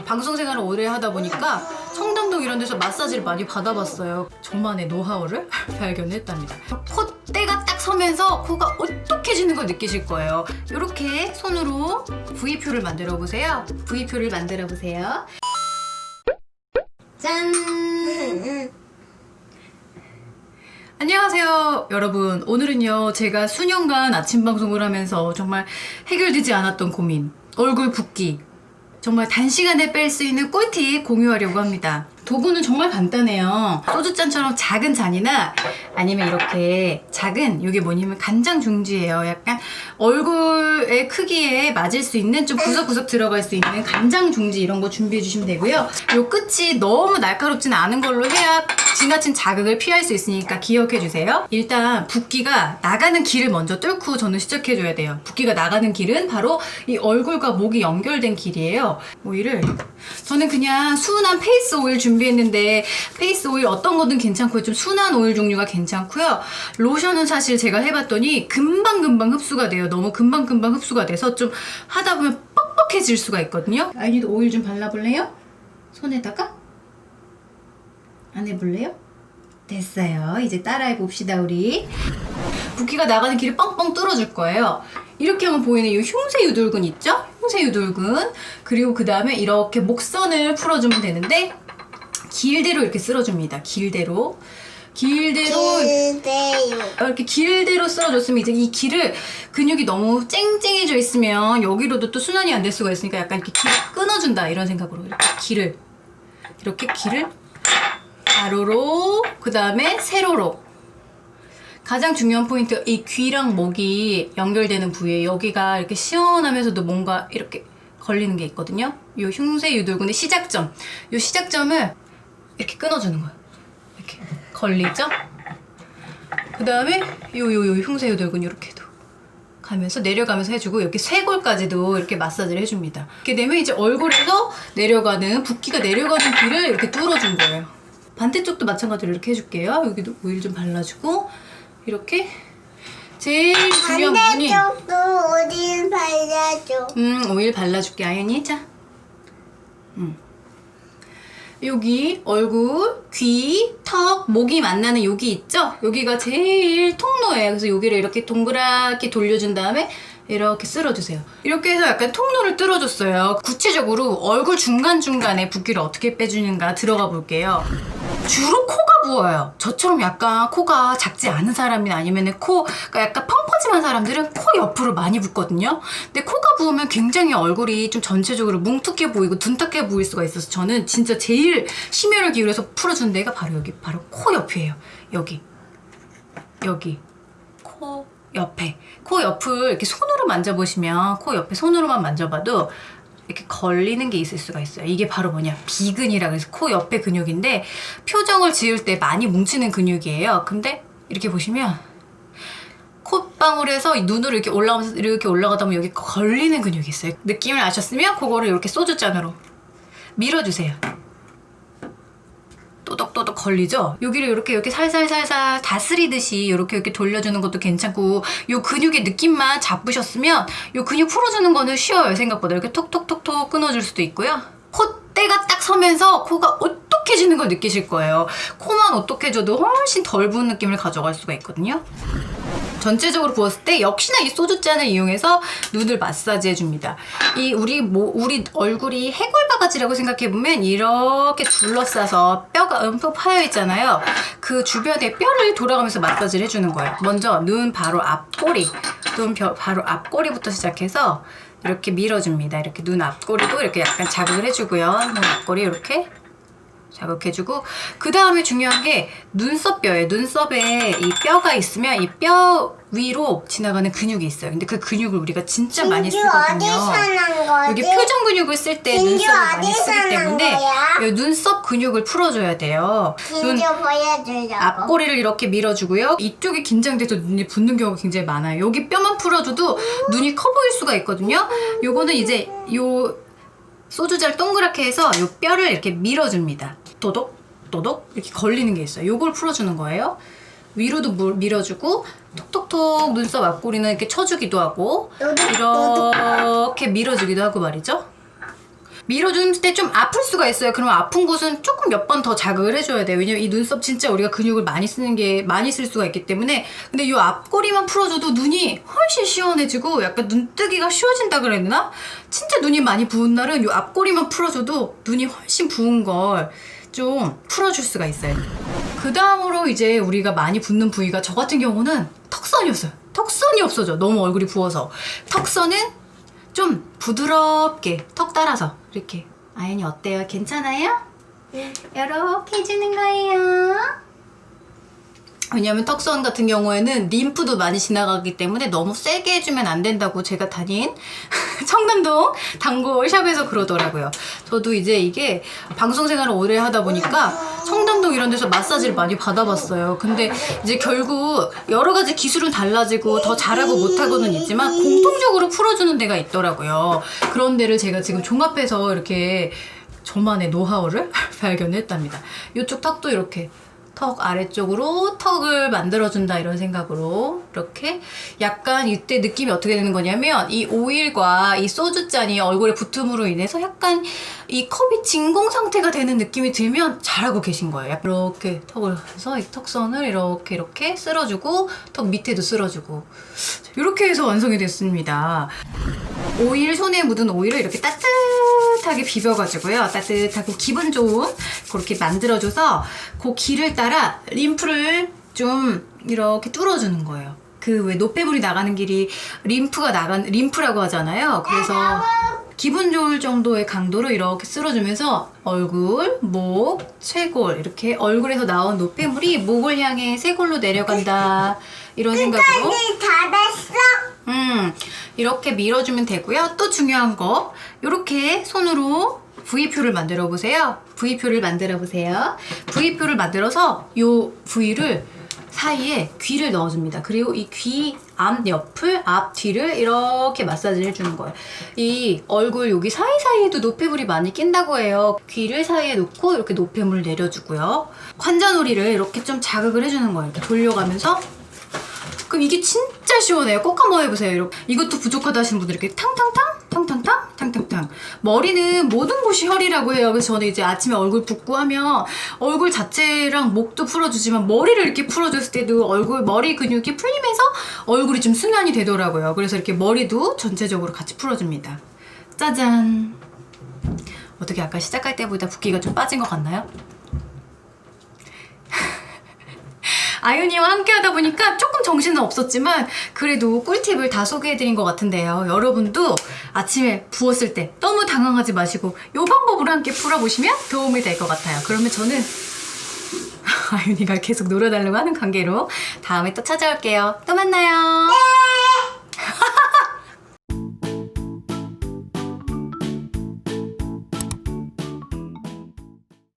방송 생활을 오래 하다 보니까 청담동 이런 데서 마사지를 많이 받아봤어요. 저만의 노하우를 발견했답니다. 콧대가 딱 서면서 코가 오똑해지는 걸 느끼실 거예요. 이렇게 손으로 V표를 만들어 보세요. V표를 만들어 보세요. 짠! 안녕하세요 여러분. 오늘은요 제가 수년간 아침 방송을 하면서 정말 해결되지 않았던 고민, 얼굴 붓기, 정말 단시간에 뺄 수 있는 꿀팁 공유하려고 합니다. 도구는 정말 간단해요. 소주잔처럼 작은 잔이나 아니면 이렇게 작은, 이게 뭐냐면 간장 중지예요. 약간 얼굴의 크기에 맞을 수 있는, 좀 구석구석 들어갈 수 있는 간장 중지, 이런 거 준비해 주시면 되고요. 요 끝이 너무 날카롭진 않은 걸로 해야 지나친 자극을 피할 수 있으니까 기억해 주세요. 일단 붓기가 나가는 길을 먼저 뚫고 저는 시작해 줘야 돼요. 붓기가 나가는 길은 바로 이 얼굴과 목이 연결된 길이에요. 오일을 저는 그냥 순한 페이스 오일 준비했는데, 페이스 오일 어떤 거든 괜찮고요. 좀 순한 오일 종류가 괜찮고요. 로션은 사실 제가 해봤더니 금방금방 흡수가 돼요. 너무 금방금방 흡수가 돼서 좀 하다 보면 뻑뻑해질 수가 있거든요. 아이니도 오일 좀 발라볼래요? 손에다가? 안 해볼래요? 됐어요. 이제 따라해 봅시다 우리. 붓기가 나가는 길을 뻥뻥 뚫어줄 거예요. 이렇게 하면 보이는 이 흉쇄 유돌근 있죠? 흉쇄 유돌근. 그리고 그 다음에 이렇게 목선을 풀어주면 되는데, 길대로 이렇게 쓸어줍니다. 길대로 이렇게 길대로 쓸어줬으면, 이제 이 길을, 근육이 너무 쨍쨍해져 있으면 여기로도 또 순환이 안 될 수가 있으니까 약간 이렇게 길을 끊어준다, 이런 생각으로 이렇게 길을 가로로, 그 다음에 세로로. 가장 중요한 포인트, 이 귀랑 목이 연결되는 부위에 여기가 이렇게 시원하면서도 뭔가 이렇게 걸리는 게 있거든요. 이 흉쇄 유돌근의 시작점, 이 시작점을 이렇게 끊어주는 거예요. 이렇게 걸리죠? 그 다음에 요 흉쇄 유돌근 이렇게도 가면서 내려가면서 해주고, 이렇게 쇄골까지도 이렇게 마사지를 해줍니다. 이렇게 되면 이제 얼굴에서 내려가는, 붓기가 내려가는 길을 이렇게 뚫어준 거예요. 반대쪽도 마찬가지로 이렇게 해줄게요. 여기도 오일 좀 발라주고, 이렇게. 제일 중요한 부분이, 반대쪽도 오일 발라줘. 오일 발라줄게 아연이. 자, 여기 얼굴, 귀, 턱, 목이 만나는 여기 있죠? 여기가 제일 통로예요. 그래서 여기를 이렇게 동그랗게 돌려준 다음에 이렇게 쓸어주세요. 이렇게 해서 약간 통로를 뚫어줬어요. 구체적으로 얼굴 중간중간에 붓기를 어떻게 빼주는가 들어가 볼게요. 주로 코가 부어요. 저처럼 약간 코가 작지 않은 사람이나 아니면 코가 약간 펑퍼짐한 사람들은 코 옆으로 많이 붓거든요. 근데 코가 부으면 굉장히 얼굴이 좀 전체적으로 뭉툭해 보이고 둔탁해 보일 수가 있어서, 저는 진짜 제일 심혈을 기울여서 풀어준 데가 바로 여기, 바로 코 옆이에요. 여기 코 옆에, 코 옆을 이렇게 손으로 만져보시면, 코 옆에 손으로만 만져봐도 이렇게 걸리는 게 있을 수가 있어요. 이게 바로 뭐냐, 비근이라 그래서 코 옆에 근육인데, 표정을 지을 때 많이 뭉치는 근육이에요. 근데 이렇게 보시면 콧방울에서 눈으로 이렇게 올라가면서 이렇게 올라가다 보면 여기 걸리는 근육이 있어요. 느낌을 아셨으면 그거를 이렇게 소주잔으로 밀어주세요. 또덕또덕 걸리죠? 여기를 이렇게 살살살살 다스리듯이 이렇게 돌려주는 것도 괜찮고, 요 근육의 느낌만 잡으셨으면 요 근육 풀어주는 거는 쉬워요. 생각보다 이렇게 톡톡톡톡 끊어줄 수도 있고요. 콧대가 딱 서면서 코가 오똑해지는 걸 느끼실 거예요. 코만 오똑해져도 훨씬 덜 부은 느낌을 가져갈 수가 있거든요. 전체적으로 부었을 때 역시나 이 소주잔을 이용해서 눈을 마사지 해줍니다. 이 우리 얼굴이 해골 바가지라고 생각해보면 이렇게 둘러싸서 뼈가 움푹 파여 있잖아요. 그 주변에 뼈를 돌아가면서 마사지를 해주는 거예요. 먼저 눈 바로 앞꼬리, 바로 앞꼬리부터 시작해서 이렇게 밀어줍니다. 이렇게 눈 앞꼬리도 이렇게 약간 자극을 해주고요. 눈 앞꼬리 이렇게 자극해주고, 그 다음에 중요한 게 눈썹뼈예요. 눈썹에 이 뼈가 있으면 이 뼈 위로 지나가는 근육이 있어요. 근데 그 근육을 우리가 진짜 많이 쓰거든요. 여기 표정 근육을 쓸 때 눈썹을 많이 쓰기 때문에 이 눈썹 근육을 풀어줘야 돼요. 눈 앞꼬리를 이렇게 밀어주고요. 이쪽이 긴장돼서 눈이 붓는 경우가 굉장히 많아요. 여기 뼈만 풀어줘도 눈이 커 보일 수가 있거든요. 요거는 이제 요 소주잔을 동그랗게 해서 요 뼈를 이렇게 밀어줍니다. 도독 이렇게 걸리는 게 있어요. 요걸 풀어주는 거예요. 위로도 밀어주고, 톡톡톡 눈썹 앞꼬리는 이렇게 쳐주기도 하고, 이렇게 밀어주기도 하고 말이죠. 밀어줄 때 좀 아플 수가 있어요. 그럼 아픈 곳은 조금 몇 번 더 자극을 해줘야 돼요. 왜냐면 이 눈썹 진짜 우리가 근육을 많이 쓸 수가 있기 때문에. 근데 이 앞꼬리만 풀어줘도 눈이 훨씬 시원해지고 약간 눈뜨기가 쉬워진다 그래야 되나? 진짜 눈이 많이 부은 날은 이 앞꼬리만 풀어줘도 눈이 훨씬 부은 걸 좀 풀어줄 수가 있어요. 그 다음으로 이제 우리가 많이 붓는 부위가 저 같은 경우는 턱선이었어요. 턱선이 없어져. 너무 얼굴이 부어서. 턱선은 좀 부드럽게 턱 따라서 이렇게. 아연이 어때요? 괜찮아요? 이렇게 해주는 거예요. 왜냐면 턱선 같은 경우에는 림프도 많이 지나가기 때문에 너무 세게 해주면 안 된다고 제가 다닌 청담동 단골샵에서 그러더라고요. 저도 이제 이게 방송 생활을 오래 하다 보니까 청담동 이런 데서 마사지를 많이 받아봤어요. 근데 이제 결국 여러 가지 기술은 달라지고 더 잘하고 못하고는 있지만 공통적으로 풀어주는 데가 있더라고요. 그런 데를 제가 지금 종합해서 이렇게 저만의 노하우를 발견했답니다. 이쪽 턱도 이렇게 턱 아래쪽으로 턱을 만들어준다 이런 생각으로 이렇게 약간 이때 느낌이 어떻게 되는 거냐면 이 오일과 이 소주잔이 얼굴에 붙음으로 인해서 약간 이 컵이 진공 상태가 되는 느낌이 들면 잘하고 계신 거예요. 이렇게 턱을 해서 이 턱선을 이렇게 쓸어주고 턱 밑에도 쓸어주고 이렇게 해서 완성이 됐습니다. 오일, 손에 묻은 오일을 이렇게 따뜻하게 비벼가지고요. 따뜻하고 기분 좋은 그렇게 만들어줘서 그 길을 따라 림프를 좀 이렇게 뚫어주는 거예요. 그 왜 노폐물이 나가는 길이 림프라고 하잖아요. 그래서 기분 좋을 정도의 강도로 이렇게 쓸어주면서 얼굴, 목, 쇄골 이렇게 얼굴에서 나온 노폐물이 목을 향해 쇄골로 내려간다 이런 생각으로 다 됐어? 이렇게 밀어주면 되고요. 또 중요한 거 이렇게 손으로 V표를 만들어 보세요. V표를 만들어서 이 V를 사이에 귀를 넣어줍니다. 그리고 이 귀 앞 옆을 앞 뒤를 이렇게 마사지를 해주는 거예요. 이 얼굴 여기 사이사이에도 노폐물이 많이 낀다고 해요. 귀를 사이에 놓고 이렇게 노폐물을 내려주고요. 관자놀이를 이렇게 좀 자극을 해주는 거예요. 이렇게 돌려가면서. 그럼 이게 진짜 시원해요. 꼭 한번 해보세요. 이렇게. 이것도 부족하다 하시는 분들 이렇게 탕탕탕 머리는 모든 곳이 혈이라고 해요. 그래서 저는 이제 아침에 얼굴 붓고 하면 얼굴 자체랑 목도 풀어주지만 머리를 이렇게 풀어줬을 때도 머리 근육이 풀리면서 얼굴이 좀 순환이 되더라고요. 그래서 이렇게 머리도 전체적으로 같이 풀어줍니다. 짜잔. 어떻게 아까 시작할 때보다 붓기가 좀 빠진 것 같나요? 아윤이와 함께 하다 보니까 조금 정신은 없었지만 그래도 꿀팁을 다 소개해드린 것 같은데요. 여러분도 아침에 부었을 때 너무 당황하지 마시고 이 방법으로 함께 풀어보시면 도움이 될 것 같아요. 그러면 저는 아윤이가 계속 놀아달라고 하는 관계로 다음에 또 찾아올게요. 또 만나요.